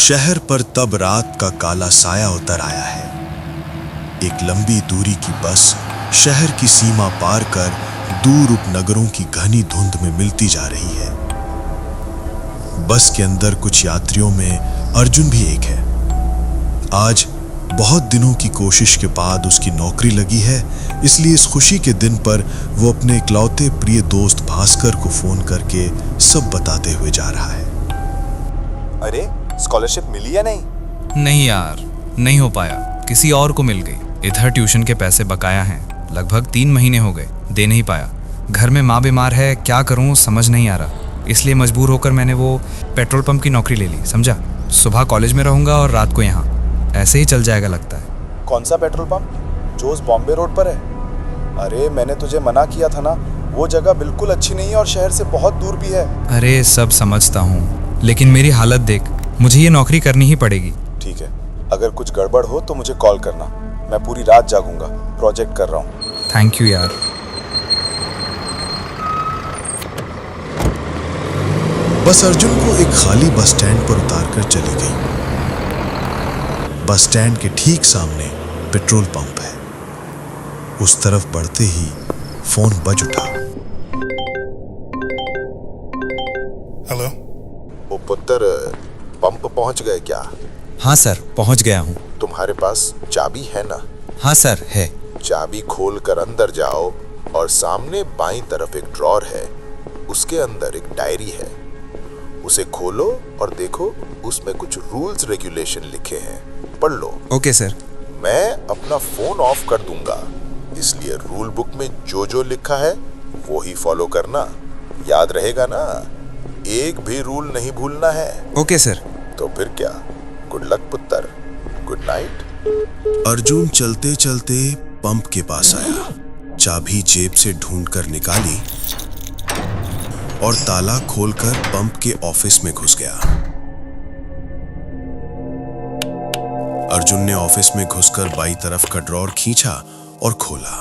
शहर पर तब रात का काला साया उतर आया है। एक लंबी दूरी की बस शहर की सीमा पार कर दूर उपनगरों की घनी धुंध में मिलती जा रही है। बस के अंदर कुछ यात्रियों में अर्जुन भी एक है। आज बहुत दिनों की कोशिश के बाद उसकी नौकरी लगी है, इसलिए इस खुशी के दिन पर वो अपने इकलौते प्रिय दोस्त भास्कर को फोन करके सब बताते हुए जा रहा है। अरे स्कॉलरशिप मिली या नहीं? नहीं यार, नहीं हो पाया, किसी और को मिल गई। इधर ट्यूशन के पैसे बकाया हैं, लगभग 3 महीने हो गए, दे नहीं पाया। घर में माँ बीमार है, क्या करूँ समझ नहीं आ रहा, इसलिए मजबूर होकर मैंने वो पेट्रोल पंप की नौकरी ले ली, समझा। सुबह कॉलेज में रहूँगा और रात को यहाँ, ऐसे ही चल जाएगा लगता है। कौन सा पेट्रोल पंप? जो उस बॉम्बे रोड पर है? अरे मैंने तुझे मना किया था ना, वो जगह बिल्कुल अच्छी नहीं है और शहर से बहुत दूर भी है। अरे सब समझता हूँ, लेकिन मेरी हालत देख, मुझे ये नौकरी करनी ही पड़ेगी। ठीक है, अगर कुछ गड़बड़ हो तो मुझे कॉल करना, मैं पूरी रात जागूंगा, प्रोजेक्ट कर रहा हूँ। थैंक यू यार। बस अर्जुन को एक खाली बस स्टैंड पर उतारकर चली गई। बस स्टैंड के ठीक सामने पेट्रोल पंप है। उस तरफ बढ़ते ही फोन बज उठा। हेलो। ओ पुत्र, पंप पहुंच गए क्या? हाँ सर, पहुंच गया हूँ। तुम्हारे पास चाबी है ना? हाँ सर, है। चाबी खोलकर अंदर जाओ और सामने बाईं तरफ एक ड्रॉर है, उसके अंदर एक डायरी है, उसे खोलो और देखो, उसमें कुछ रूल्स रेगुलेशन लिखे हैं, पढ़ लो। Okay sir. मैं अपना फोन ऑफ कर दूंगा, इसलिए रूल बुक में जो जो लिखा है वो ही फॉलो करना, याद रहेगा ना? एक भी रूल नहीं भूलना है। Okay sir. तो फिर क्या, गुड लक पुत्र, गुड नाइट। अर्जुन चलते चलते पंप के पास आया, चाबी जेब से ढूंढकर निकाली और ताला खोलकर पंप के ऑफिस में घुस गया। अर्जुन ने ऑफिस में घुसकर बाईं तरफ का ड्रॉर खींचा और खोला।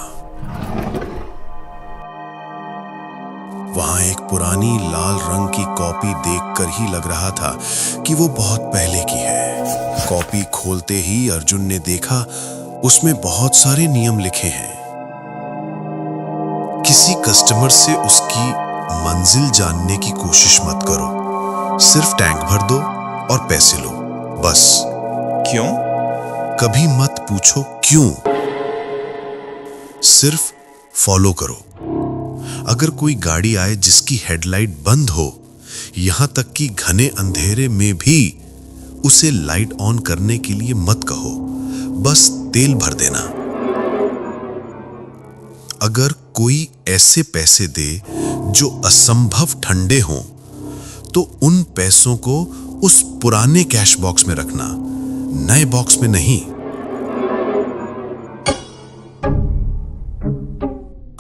वहां एक पुरानी लाल रंग की कॉपी देखकर ही लग रहा था कि वो बहुत पहले की है। कॉपी खोलते ही अर्जुन ने देखा, उसमें बहुत सारे नियम लिखे हैं। किसी कस्टमर से उसकी मंजिल जानने की कोशिश मत करो, सिर्फ टैंक भर दो और पैसे लो, बस। क्यों? कभी मत पूछो क्यों, सिर्फ फॉलो करो। अगर कोई गाड़ी आए जिसकी हेडलाइट बंद हो, यहां तक कि घने अंधेरे में भी, उसे लाइट ऑन करने के लिए मत कहो, बस तेल भर देना। अगर कोई ऐसे पैसे दे जो असंभव ठंडे हों, तो उन पैसों को उस पुराने कैश बॉक्स में रखना, नए बॉक्स में नहीं।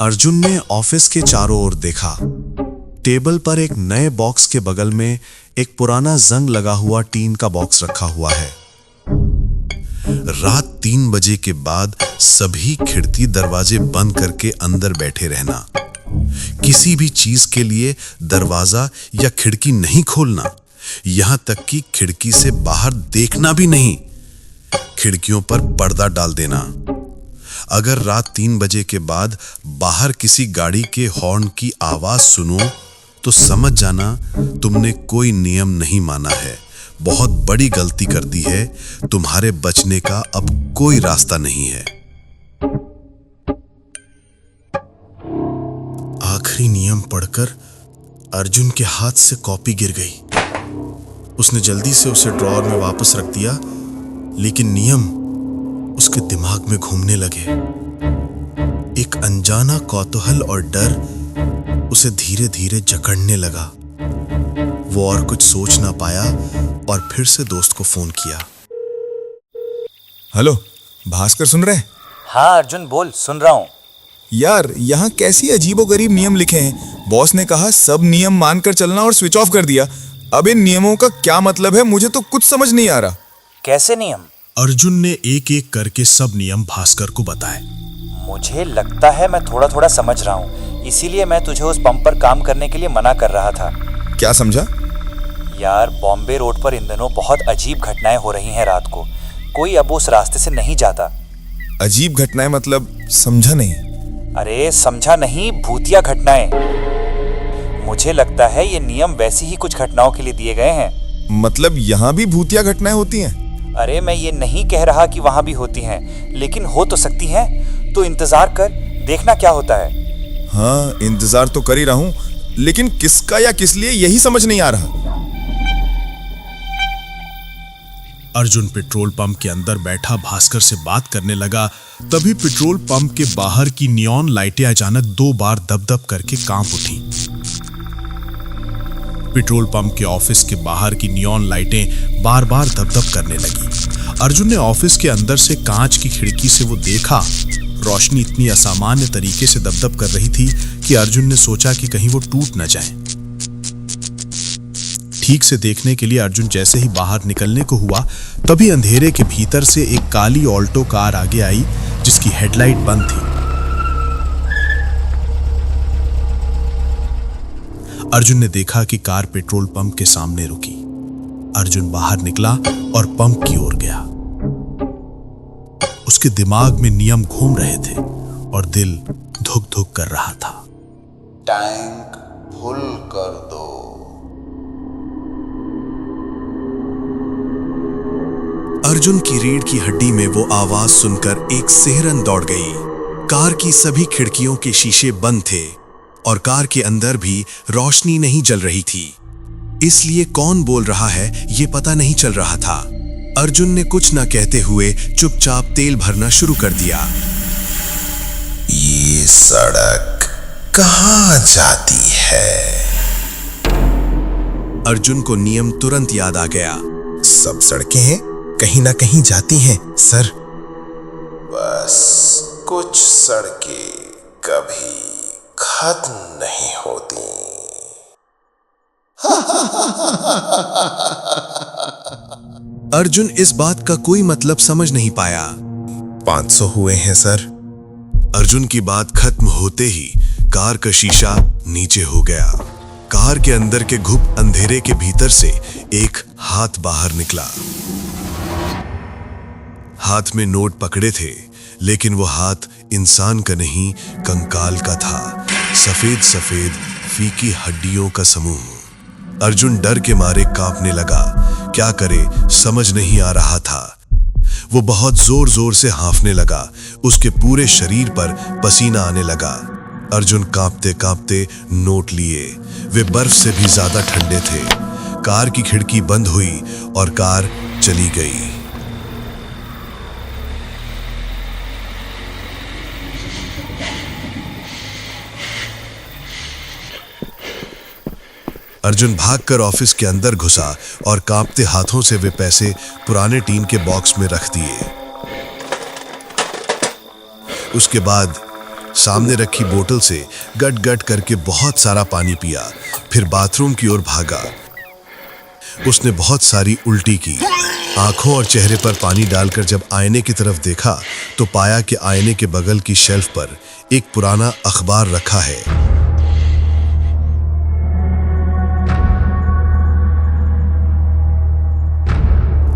अर्जुन ने ऑफिस के चारों ओर देखा। टेबल पर एक नए बॉक्स के बगल में एक पुराना जंग लगा हुआ टीन का बॉक्स रखा हुआ है। रात 3 बजे के बाद सभी खिड़की दरवाजे बंद करके अंदर बैठे रहना। किसी भी चीज के लिए दरवाजा या खिड़की नहीं खोलना, यहां तक कि खिड़की से बाहर देखना भी नहीं। खिड़कियों पर पर्दा डाल देना। अगर रात 3 बजे के बाद बाहर किसी गाड़ी के हॉर्न की आवाज सुनो तो समझ जाना तुमने कोई नियम नहीं माना है, बहुत बड़ी गलती कर दी है, तुम्हारे बचने का अब कोई रास्ता नहीं है। आखिरी नियम पढ़कर अर्जुन के हाथ से कॉपी गिर गई। उसने जल्दी से उसे ड्रॉअर में वापस रख दिया, लेकिन नियम उसके दिमाग में घूमने लगे। एक अनजाना कौतूहल और डर उसे धीरे धीरे जकड़ने लगा। वो और कुछ सोच ना पाया और फिर से दोस्त को फोन किया। हेलो, भास्कर सुन रहे? हाँ अर्जुन बोल, सुन रहा हूँ। यार, यहाँ कैसी अजीबोगरीब नियम लिखे हैं। बॉस ने कहा सब नियम मानकर चलना और स्विच ऑफ कर दिया। अब इन नियमों का क्या मतलब है, मुझे तो कुछ समझ नहीं आ रहा। कैसे नियम? अर्जुन ने एक एक करके सब नियम भास्कर को बताए। मुझे लगता है मैं थोड़ा थोड़ा समझ रहा हूँ, इसीलिए मैं तुझे उस पंप पर काम करने के लिए मना कर रहा था। क्या समझा? यार बॉम्बे रोड पर इन दिनों बहुत अजीब घटनाएं हो रही हैं रात को। कोई अब उस रास्ते से नहीं जाता। अजीब घटनाएं मतलब समझा नहीं। अरे समझा नहीं, भूतिया घटनाएं। मुझे लगता है ये नियम वैसी ही कुछ घटनाओं के लिए दिए गए हैं। मतलब यहाँ भी भूतिया घटनाएं होती हैं? अरे मैं ये नहीं कह रहा कि वहां भी होती हैं, लेकिन हो तो सकती हैं। तो इंतजार कर, देखना क्या होता है। हाँ, इंतजार तो कर ही रहा हूँ, लेकिन किसका या किस लिए यही समझ नहीं आ रहा। अर्जुन पेट्रोल पंप के अंदर बैठा भास्कर से बात करने लगा। तभी पेट्रोल पंप के बाहर की नियॉन लाइटें अचानक 2 बार दब-दब करके कांप उठी। पेट्रोल पंप के ऑफिस के बाहर की नियॉन लाइटें बार-बार दब-दब करने लगी। अर्जुन ने ऑफिस के अंदर से कांच की खिड़की से वो देखा। रोशनी इतनी असामान्य तरीके से दब-दब कर रही थी कि अर्जुन ने सोचा कि कहीं वो टूट न जाए। ठीक से देखने के लिए अर्जुन जैसे ही बाहर निकलने को हुआ, तभी अंधेरे के भीतर से एक काली ऑल्टो कार आगे आई जिसकी हेडलाइट बंद थी। अर्जुन ने देखा कि कार पेट्रोल पंप के सामने रुकी। अर्जुन बाहर निकला और पंप की ओर गया। उसके दिमाग में नियम घूम रहे थे और दिल धुक-धुक कर रहा था। टैंक फुल कर दो। अर्जुन की रीढ़ की हड्डी में वो आवाज सुनकर एक सिहरन दौड़ गई। कार की सभी खिड़कियों के शीशे बंद थे और कार के अंदर भी रोशनी नहीं जल रही थी, इसलिए कौन बोल रहा है ये पता नहीं चल रहा था। अर्जुन ने कुछ न कहते हुए चुपचाप तेल भरना शुरू कर दिया। ये सड़क कहाँ जाती है? अर्जुन को नियम तुरंत याद आ गया। सब सड़कें कहीं ना कहीं जाती हैं सर। बस कुछ सड़कें कभी खत्म नहीं होती। अर्जुन इस बात का कोई मतलब समझ नहीं पाया। 500 हुए हैं सर। अर्जुन की बात खत्म होते ही कार का शीशा नीचे हो गया। कार के अंदर के घुप अंधेरे के भीतर से एक हाथ बाहर निकला। हाथ में नोट पकड़े थे, लेकिन वो हाथ इंसान का नहीं, कंकाल का था। सफेद सफेद फीकी हड्डियों का समूह। अर्जुन डर के मारे कांपने लगा। क्या करे समझ नहीं आ रहा था। वो बहुत जोर जोर से हांफने लगा। उसके पूरे शरीर पर पसीना आने लगा। अर्जुन कांपते कांपते नोट लिए। वे बर्फ से भी ज्यादा ठंडे थे। कार की खिड़की बंद हुई और कार चली गई। अर्जुन भागकर ऑफिस के अंदर घुसा और कांपते हाथों से वे पैसे पुराने टीन के बॉक्स में रख दिए। उसके बाद सामने रखी बोतल से गट गट करके बहुत सारा पानी पिया। फिर बाथरूम की ओर भागा। उसने बहुत सारी उल्टी की। आंखों और चेहरे पर पानी डालकर जब आईने की तरफ देखा तो पाया कि आईने के बगल की शेल्फ पर एक पुराना अखबार रखा है।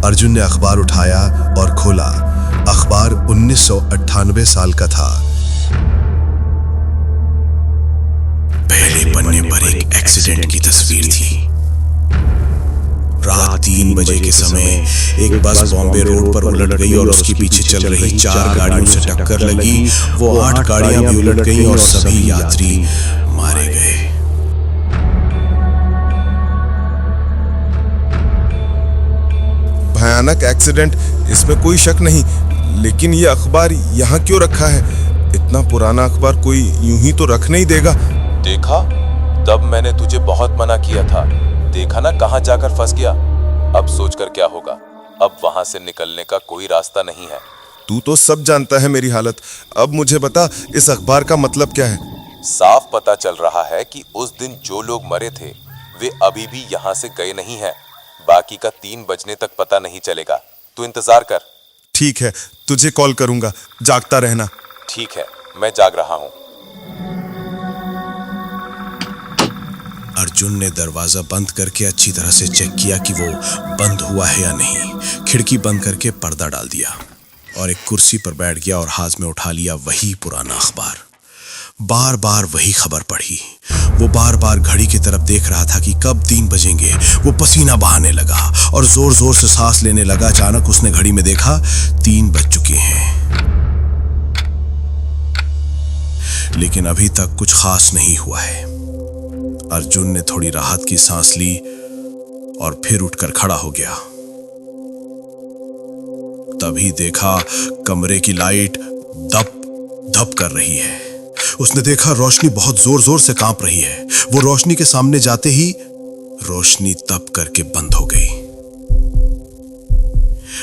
अर्जुन ने अखबार उठाया और खोला। अखबार 1998 साल का था। पहले पन्ने पर एक एक्सीडेंट की तस्वीर थी। रात 3 बजे के समय एक बस बॉम्बे रोड पर उलट गई और उसके पीछे चल रही 4 गाड़ियों से टक्कर लगी। वो 8 गाड़ियां भी उलट गईं और सभी यात्री मारे गए। भयानक एक्सीडेंट, इसमें कोई शक नहीं, लेकिन ये अखबार यहाँ क्यों रखा है? इतना पुराना अखबार कोई यूं ही तो रख नहीं देगा। देखा, तब मैंने तुझे बहुत मना किया था। देखा ना कहाँ जाकर फंस गया। अब सोचकर क्या होगा? अब वहां से निकलने का कोई रास्ता नहीं है। तू तो सब जानता है मेरी हालत। अब मुझे बता, इस अखबार का मतलब क्या है? साफ पता चल रहा है कि उस दिन जो लोग मरे थे वे अभी भी यहाँ से गए नहीं हैं। बाकी का 3 बजने तक पता नहीं चलेगा। तू इंतजार कर। ठीक है, तुझे कॉल करूंगा। जागता रहना। ठीक है, मैं जाग रहा हूँ। अर्जुन ने दरवाजा बंद करके अच्छी तरह से चेक किया कि वो बंद हुआ है या नहीं। खिड़की बंद करके पर्दा डाल दिया और एक कुर्सी पर बैठ गया और हाथ में उठा लिया वही पुराना अखबार। बार बार वही खबर पढ़ी। वो बार बार घड़ी की तरफ देख रहा था कि कब 3 बजेंगे। वो पसीना बहाने लगा और जोर जोर से सांस लेने लगा। अचानक उसने घड़ी में देखा 3 बज चुके हैं, लेकिन अभी तक कुछ खास नहीं हुआ है। अर्जुन ने थोड़ी राहत की सांस ली और फिर उठकर खड़ा हो गया। तभी देखा कमरे की लाइट दप दप कर रही है। उसने देखा रोशनी बहुत जोर जोर से कांप रही है। वो रोशनी के सामने जाते ही रोशनी तप करके बंद हो गई।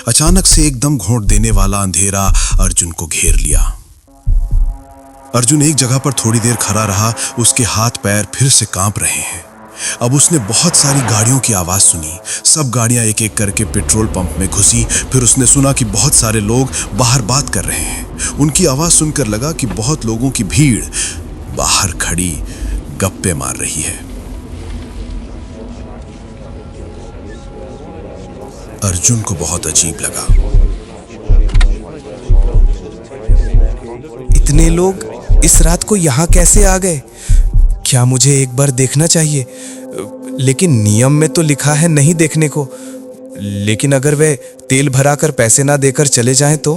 अचानक से एकदम घोंट देने वाला अंधेरा अर्जुन को घेर लिया। अर्जुन एक जगह पर थोड़ी देर खड़ा रहा। उसके हाथ पैर फिर से कांप रहे हैं। अब उसने बहुत सारी गाड़ियों की आवाज सुनी। सब गाड़ियां एक एक करके पेट्रोल पंप में घुसी। फिर उसने सुना कि बहुत सारे लोग बाहर बात कर रहे हैं। उनकी आवाज सुनकर लगा कि बहुत लोगों की भीड़ बाहर खड़ी गप्पे मार रही है। अर्जुन को बहुत अजीब लगा। इतने लोग इस रात को यहाँ कैसे आ गए? क्या मुझे एक बार देखना चाहिए? लेकिन नियम में तो लिखा है नहीं देखने को। लेकिन अगर वे तेल भराकर पैसे ना देकर चले जाएं तो?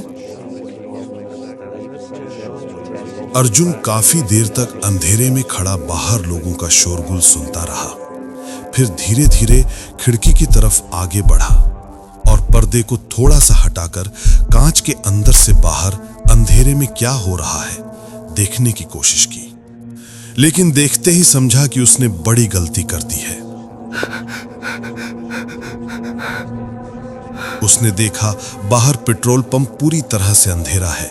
अर्जुन काफी देर तक अंधेरे में खड़ा बाहर लोगों का शोरगुल सुनता रहा। फिर धीरे धीरे खिड़की की तरफ आगे बढ़ा और पर्दे को थोड़ा सा हटाकर कांच के अंदर से बाहर अंधेरे में क्या हो रहा है देखने की कोशिश की। लेकिन देखते ही समझा कि उसने बड़ी गलती कर दी है। उसने देखा बाहर पेट्रोल पंप पूरी तरह से अंधेरा है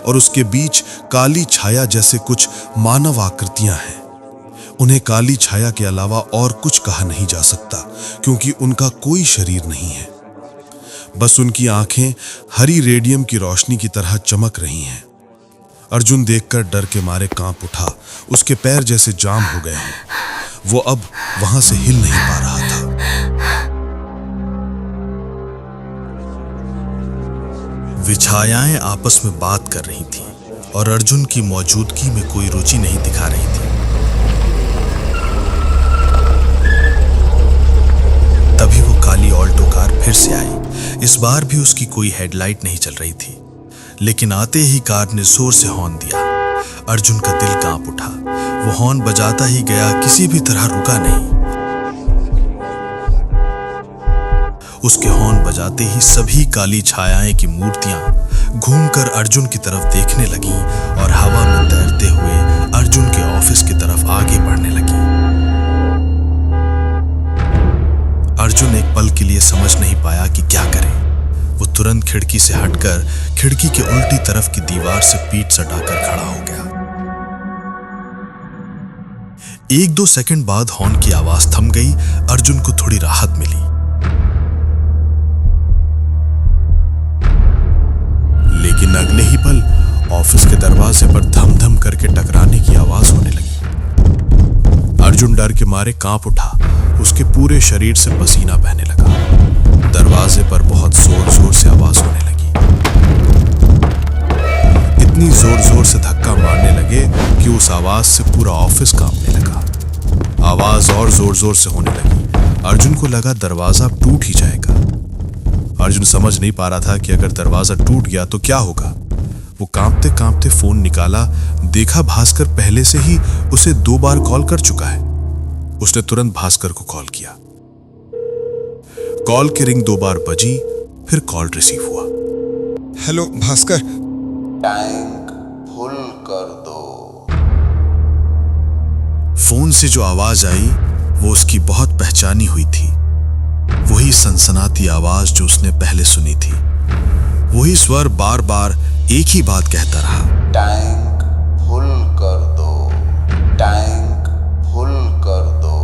और उसके बीच काली छाया जैसे कुछ मानव आकृतियां हैं। उन्हें काली छाया के अलावा और कुछ कहा नहीं जा सकता, क्योंकि उनका कोई शरीर नहीं है। बस उनकी आंखें हरी रेडियम की रोशनी की तरह चमक रही हैं। अर्जुन देखकर डर के मारे कांप उठा। उसके पैर जैसे जाम हो गए हैं। वो अब वहां से हिल नहीं पा रहा था। वे छायाएं आपस में बात कर रही थीं और अर्जुन की मौजूदगी में कोई रुचि नहीं दिखा रही थी। तभी वो काली ऑल्टो कार फिर से आई। इस बार भी उसकी कोई हेडलाइट नहीं चल रही थी, लेकिन आते ही कार ने जोर से हॉर्न दिया। अर्जुन का दिल कांप उठा। वो हॉर्न बजाता ही गया, किसी भी तरह रुका नहीं। उसके हॉर्न बजाते ही सभी काली छायाएं की मूर्तियां घूमकर अर्जुन की तरफ देखने लगीं और हवा में तैरते हुए अर्जुन के ऑफिस की तरफ आगे बढ़ने लगी। अर्जुन एक पल के लिए समझ नहीं पाया कि क्या करे। वो तुरंत खिड़की से हटकर खिड़की के उल्टी तरफ की दीवार से पीठ सटाकर खड़ा हो गया। 1-2 सेकंड बाद हॉर्न की आवाज थम गई। अर्जुन को थोड़ी राहत मिली। लेकिन अगले ही पल ऑफिस के दरवाजे पर धम धम करके टकराने की आवाज होने लगी। अर्जुन डर के मारे कांप उठा। उसके पूरे शरीर से पसीना बहने लगा। दरवाजे पर बहुत जोर जोर से आवाज होने लगी। इतनी जोर जोर से धक्का मारने लगे कि उस आवाज से पूरा ऑफिस कांपने लगा। आवाज और जोर जोर से होने लगी। अर्जुन को लगा दरवाजा टूट ही जाएगा। अर्जुन समझ नहीं पा रहा था कि अगर दरवाजा टूट गया तो क्या होगा। वो कांपते कांपते फोन निकाला। देखा भास्कर पहले से ही उसे 2 बार कॉल कर चुका है। उसने तुरंत भास्कर को कॉल किया। कॉल की रिंग 2 बार बजी, फिर कॉल रिसीव हुआ। हेलो भास्कर। टैंक फुल कर दो। फोन से जो आवाज आई वो उसकी बहुत पहचानी हुई थी। वही सनसनाती आवाज जो उसने पहले सुनी थी। वही स्वर बार बार एक ही बात कहता रहा, टैंक फुल कर दो, टैंक फुल कर दो,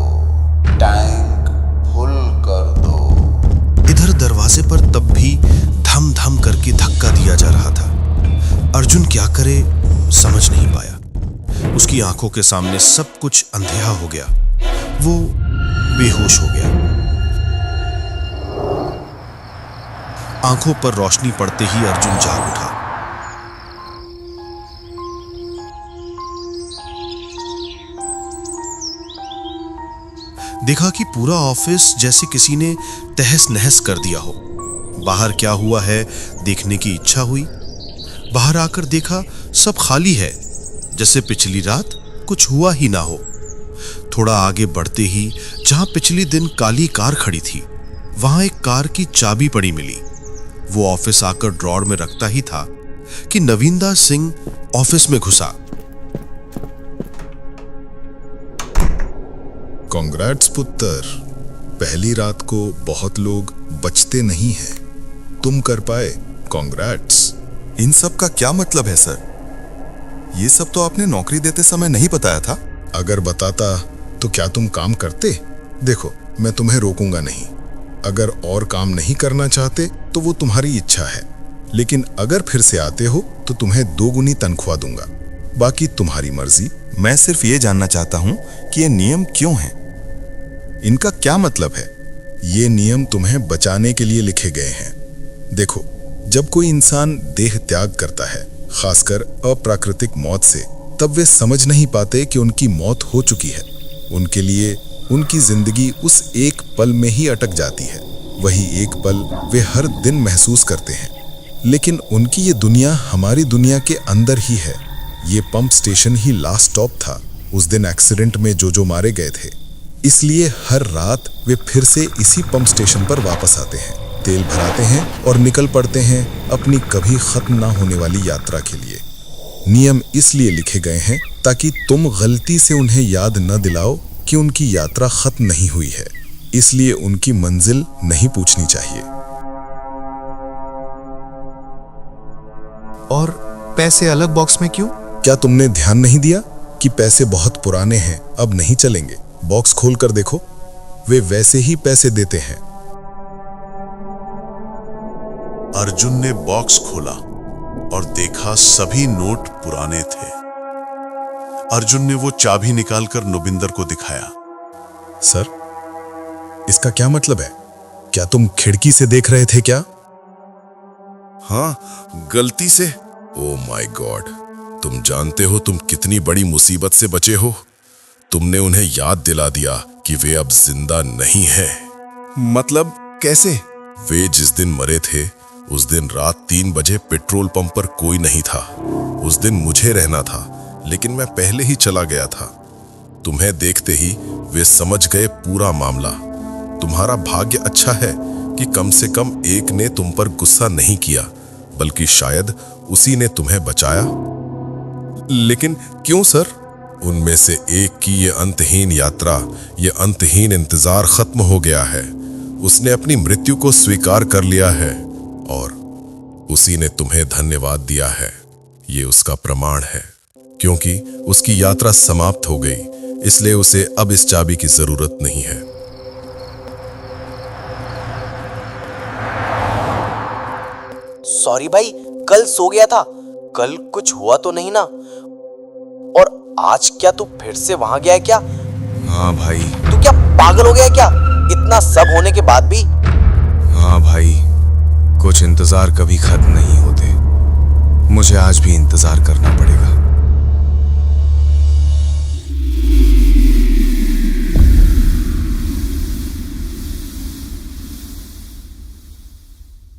टैंक फुल कर दो। इधर दरवाजे पर तब भी धम धम करके धक्का दिया जा रहा था। अर्जुन क्या करे समझ नहीं पाया। उसकी आंखों के सामने सब कुछ अंधेरा हो गया। वो बेहोश हो गया। आंखों पर रोशनी पड़ते ही अर्जुन जाग उठा। देखा कि पूरा ऑफिस जैसे किसी ने तहस नहस कर दिया हो। बाहर क्या हुआ है देखने की इच्छा हुई। बाहर आकर देखा सब खाली है, जैसे पिछली रात कुछ हुआ ही ना हो। थोड़ा आगे बढ़ते ही जहां पिछली दिन काली कार खड़ी थी, वहां एक कार की चाबी पड़ी मिली। वो ऑफिस आकर ड्रॉर में रखता ही था कि नवीनदास सिंह ऑफिस में घुसा। कांग्रेट्स पुत्र, पहली रात को बहुत लोग बचते नहीं हैं, तुम कर पाए, कांग्रेट्स। इन सब का क्या मतलब है सर? ये सब तो आपने नौकरी देते समय नहीं बताया था। अगर बताता तो क्या तुम काम करते? देखो, मैं तुम्हें रोकूंगा नहीं। अगर और काम नहीं करना चाहते तो वो तुम्हारी इच्छा है, लेकिन अगर फिर से आते हो तो तुम्हें 2 गुनी तनख्वाह दूंगा। बाकी तुम्हारी मर्जी। मैं सिर्फ ये जानना चाहता हूँ कि ये नियम क्यों हैं? इनका क्या मतलब है? ये नियम तुम्हें बचाने के लिए लिखे गए हैं। देखो, जब कोई इंसान देह त्याग करता है, खासकर अप्राकृतिक मौत से, तब वे समझ नहीं पाते कि उनकी मौत हो चुकी है। उनके लिए उनकी जिंदगी उस एक पल में ही अटक जाती है। वही एक पल वे हर दिन महसूस करते हैं, लेकिन उनकी ये दुनिया हमारी दुनिया के अंदर ही है। ये पंप स्टेशन ही लास्ट स्टॉप था उस दिन एक्सीडेंट में जो मारे गए थे। इसलिए हर रात वे फिर से इसी पंप स्टेशन पर वापस आते हैं, तेल भराते हैं और निकल पड़ते हैं अपनी कभी खत्म ना होने वाली यात्रा के लिए। नियम इसलिए लिखे गए हैं ताकि तुम गलती से उन्हें याद न दिलाओ कि उनकी यात्रा खत्म नहीं हुई है। इसलिए उनकी मंजिल नहीं पूछनी चाहिए। और पैसे अलग बॉक्स में क्यों? क्या तुमने ध्यान नहीं दिया कि पैसे बहुत पुराने हैं, अब नहीं चलेंगे? बॉक्स खोलकर देखो, वे वैसे ही पैसे देते हैं। अर्जुन ने बॉक्स खोला और देखा सभी नोट पुराने थे। अर्जुन ने वो चाबी निकालकर नुबिंदर को दिखाया। सर, इसका क्या मतलब है? क्या तुम खिड़की से देख रहे थे क्या? हाँ, गलती से। ओह माय गॉड, तुम जानते हो तुम कितनी बड़ी मुसीबत से बचे हो? तुमने उन्हें याद दिला दिया कि वे अब जिंदा नहीं हैं। मतलब कैसे? वे जिस दिन मरे थे उस दिन रात 3 बजे पेट्रोल पंप पर कोई नहीं था। उस दिन मुझे रहना था, लेकिन मैं पहले ही चला गया था। तुम्हें देखते ही वे समझ गए पूरा मामला। तुम्हारा भाग्य अच्छा है कि कम से कम एक ने तुम पर गुस्सा नहीं किया, बल्कि शायद उसी ने तुम्हें बचाया। लेकिन क्यों सर? उनमें से एक की ये अंतहीन यात्रा, ये अंतहीन इंतजार खत्म हो गया है। उसने अपनी मृत्यु को स्वीकार कर लिया है और उसी ने तुम्हें धन्यवाद दिया है। ये उसका प्रमाण है। क्योंकि उसकी यात्रा समाप्त हो गई, इसलिए उसे अब इस चाबी की जरूरत नहीं है। सॉरी भाई, कल सो गया था। कल कुछ हुआ तो नहीं ना? और आज क्या तू फिर से वहां गया है क्या? हाँ भाई। तू क्या पागल हो गया है क्या? इतना सब होने के बाद भी? हाँ भाई, कुछ इंतजार कभी खत्म नहीं होते। मुझे आज भी इंतजार करना पड़ेगा।